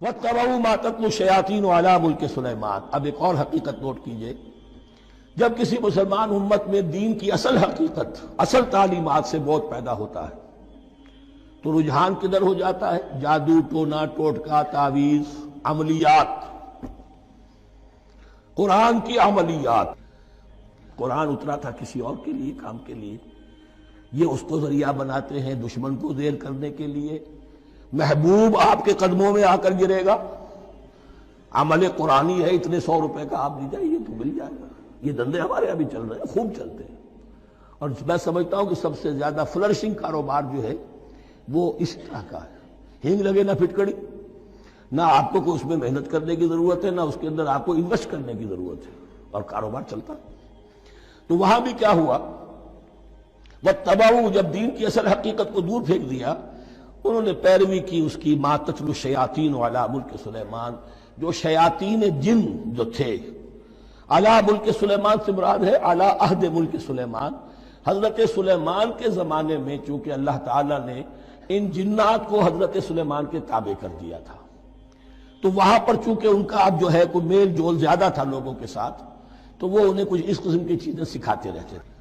وَاتَّبَعُوا مَا تَتْلُو الشَّيَاطِينُ عَلَىٰ مُلْكِ سُلَیمان۔ اب ایک اور حقیقت نوٹ کیجئے، جب کسی مسلمان امت میں دین کی اصل حقیقت، اصل تعلیمات سے بہت پیدا ہوتا ہے تو رجحان کدھر ہو جاتا ہے؟ جادو، ٹونا، ٹوٹکا، تعویذ، عملیات، قرآن کی عملیات۔ قرآن اترا تھا کسی اور کے لیے، کام کے لیے، یہ اس کو ذریعہ بناتے ہیں دشمن کو ذیل کرنے کے لیے۔ محبوب آپ کے قدموں میں آ کر گرے گا، عمل قرآنی ہے، اتنے 100 روپے کا آپ لے جائیے تو مل جائے گا۔ یہ دندے ہمارے ابھی چل رہے ہیں، خوب چلتے ہیں، اور میں سمجھتا ہوں کہ سب سے زیادہ فلرشنگ کاروبار جو ہے وہ اس طرح کا ہے۔ ہینگ لگے نہ پھٹکڑی، نہ آپ کو کوئی اس میں محنت کرنے کی ضرورت ہے، نہ اس کے اندر آپ کو انویسٹ کرنے کی ضرورت ہے، اور کاروبار چلتا۔ تو وہاں بھی کیا ہوا، وَاتَّبَعُوا، جب دین کی اصل حقیقت کو دور پھینک دیا، انہوں نے پیروی کی اس کی مَا تَتْلُو الشَّیَاطِینُ عَلَىٰ مُلْکِ سُلَیمان، جو شیاطین جن جو تھے، عَلَىٰ مُلْکِ سُلَیمان سے مراد ہے عَلَىٰ عہد ملک سلیمان، حضرت سلیمان کے زمانے میں چونکہ اللہ تعالیٰ نے ان جنات کو حضرت سلیمان کے تابع کر دیا تھا، تو وہاں پر چونکہ ان کا اب جو ہے کوئی میل جول زیادہ تھا لوگوں کے ساتھ، تو وہ انہیں کچھ اس قسم کی چیزیں سکھاتے رہتے تھے،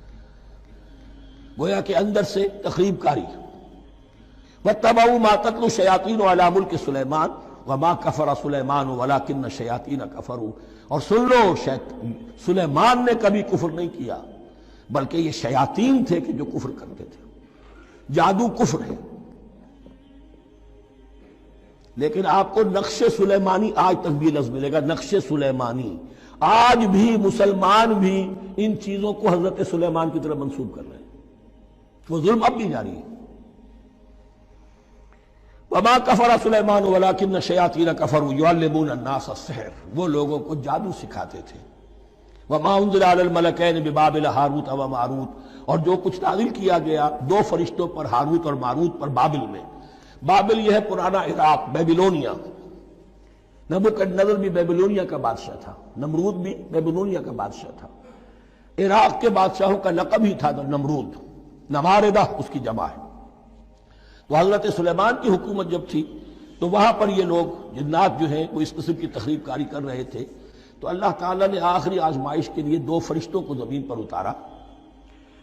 گویا کہ اندر سے تخریب کاری۔ وَاتَّبَعُوا مَا تَتْلُو الشَّیَاطِینُ عَلَىٰ مُلْکِ سُلَیمان وَمَا كَفَرَ سُلَیمَانُ وَلَٰکِنَّ الشَّیَاطِینَ كَفَرُوا۔ اور سن لو، سلیمان نے کبھی کفر نہیں کیا، بلکہ یہ شیاطین تھے کہ جو کفر کرتے تھے۔ جادو کفر ہے، لیکن آپ کو نقش سلیمانی آج تک بھی لفظ ملے گا، نقش سلیمانی۔ آج بھی مسلمان بھی ان چیزوں کو حضرت سلیمان کی طرف منسوب کر رہے ہیں، وہ ظلم اب بھی جاری ہے۔ وَمَا كَفَرَ سُلَيْمَانُ وَلَٰكِنَّ الشَّيَاطِينَ كَفَرُوا يُعَلِّمُونَ النَّاسَ السِّحْرَ، وہ لوگوں کو جادو سکھاتے تھے۔ وَمَا أُنزِلَ عَلَى الْمَلَكَيْنِ بِبَابِلَ هَارُوتَ وَمَارُوتَ، اور جو کچھ نازل کیا گیا دو فرشتوں پر، ہاروت اور ماروت پر، بابل میں۔ بابل یہ ہے پرانا عراق، بیبیلونیا۔ نبوکدنضر بھی بیبیلونیا کا بادشاہ تھا، نمرود بھی بیبیلونیا کا بادشاہ تھا۔ عراق کے بادشاہوں کا لقب ہی تھا نمرود، نماردہ اس کی جمع ہے۔ تو حضرت سلیمان کی حکومت جب تھی تو وہاں پر یہ لوگ جنات جو ہیں وہ اس قسم کی تخریب کاری کر رہے تھے، تو اللہ تعالیٰ نے آخری آزمائش کے لیے دو فرشتوں کو زمین پر اتارا،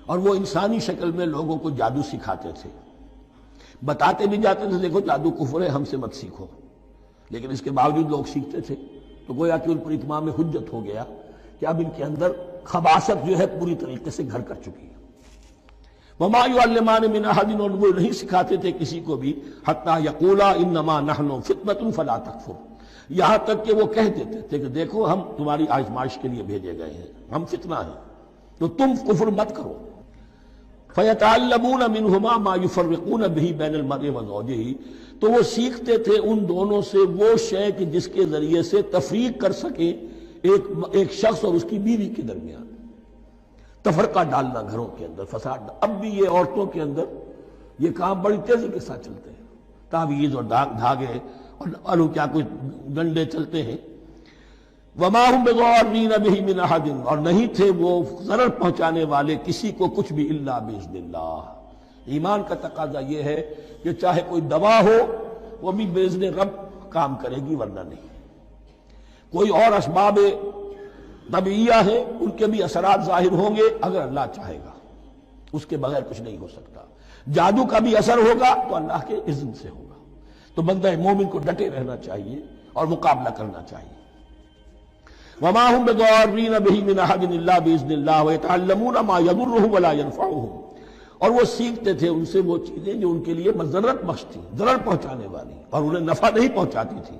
اور وہ انسانی شکل میں لوگوں کو جادو سکھاتے تھے، بتاتے بھی جاتے تھے دیکھو جادو کفر ہے، ہم سے مت سیکھو، لیکن اس کے باوجود لوگ سیکھتے تھے۔ تو گویا کہ ان پر اتمام حجت ہو گیا کہ اب ان کے اندر خباثت جو ہے پوری طریقے سے گھر کر چکی ہے۔ وَمَا يُعَلِّمَانِ مِنْ أَحَدٍ، اور وہ نہیں سکھاتے تھے کسی کو بھی، حَتَّىٰ يَقُولَا إِنَّمَا نَحْنُ فِتْنَةٌ فَلَا تَكْفُرْ، یہاں تک کہ وہ کہہ دیتے تھے کہ دیکھو ہم تمہاری آزمائش کے لیے بھیجے گئے ہیں، ہم فتنہ ہیں، تو تم کفر مت کرو۔ فَيَتَعَلَّمُونَ مِنْهُمَا مَا يُفَرِّقُونَ بِهِ بَيْنَ الْمَرْءِ وَزَوْجِهِ، تو وہ سیکھتے تھے ان دونوں سے وہ شے کہ جس کے ذریعے سے تفریق کر سکے ایک شخص اور اس کی بیوی کے درمیان، تفرقہ ڈالنا گھروں کے اندر، فساد۔ اب بھی یہ عورتوں کے اندر یہ کام بڑی تیزی کے ساتھ چلتے ہیں، تعویذ اور دھاگے اور کیا کوئی ڈنڈے چلتے ہیں۔ وَمَا هُمْ بِضَارِّينَ بِهِ مِنْ أَحَدٍ، اور نہیں تھے وہ ضرر پہنچانے والے کسی کو کچھ بھی، إِلَّا بِإِذْنِ اللَّهِ۔ ایمان کا تقاضا یہ ہے کہ چاہے کوئی دوا ہو وہ بھی بِإِذْنِ رب کام کرے گی، ورنہ نہیں۔ کوئی اور اسباب طبیعیہ ہیں، ان کے بھی اثرات ظاہر ہوں گے اگر اللہ چاہے گا، اس کے بغیر کچھ نہیں ہو سکتا۔ جادو کا بھی اثر ہوگا تو اللہ کے اذن سے ہوگا۔ تو بندہ مومن کو ڈٹے رہنا چاہیے اور مقابلہ کرنا چاہیے۔ وَمَا هُمْ بِضَارِّينَ بِهِ مِنْ أَحَدٍ إِلَّا بِإِذْنِ اللَّهِ وَيَتَعَلَّمُونَ مَا يَضُرُّهُمْ وَلَا يَنفَعُهُمْ، اور وہ سیکھتے تھے ان سے وہ چیزیں جو ان کے لیے مضرت بخش تھی، ضرر پہنچانے والی، اور انہیں نفع نہیں پہنچاتی تھی۔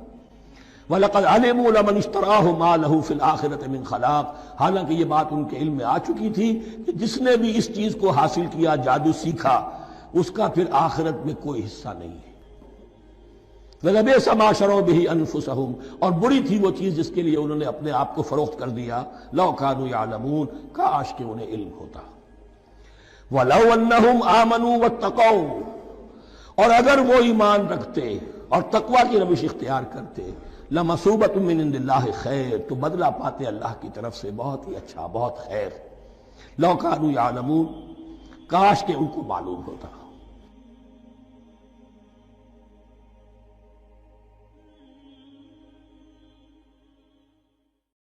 وَلَقَدْ عَلِمُوا لَمَنِ اشْتَرَاهُ مَا لَهُ فِي الْآخِرَةِ مِنْ خَلَاقٍ، حالانکہ یہ بات ان کے علم میں آ چکی تھی کہ جس نے بھی اس چیز کو حاصل کیا، جادو سیکھا، اس کا پھر آخرت میں کوئی حصہ نہیں ہے۔ وَلَبِئْسَ مَا شَرَوْا بِهِ أَنفُسَهُمْ، اور بری تھی وہ چیز جس کے لیے انہوں نے اپنے آپ کو فروخت کر دیا۔ لَوْ كَانُوا يَعْلَمُونَ، کاش کہ انہیں علم ہوتا۔ وَلَوْ أَنَّهُمْ آمَنُوا وَاتَّقَوْا، اور اگر وہ ایمان رکھتے اور تقوی کی روش اختیار کرتے، لَمَثُوبَةٌ مِّنْ عِندِ اللَّهِ خَيْرٌ، تو بدلہ پاتے اللہ کی طرف سے بہت ہی اچھا، بہت خیر۔ لَوْ كَانُوا يَعْلَمُونَ، کاش کہ ان کو معلوم ہوتا۔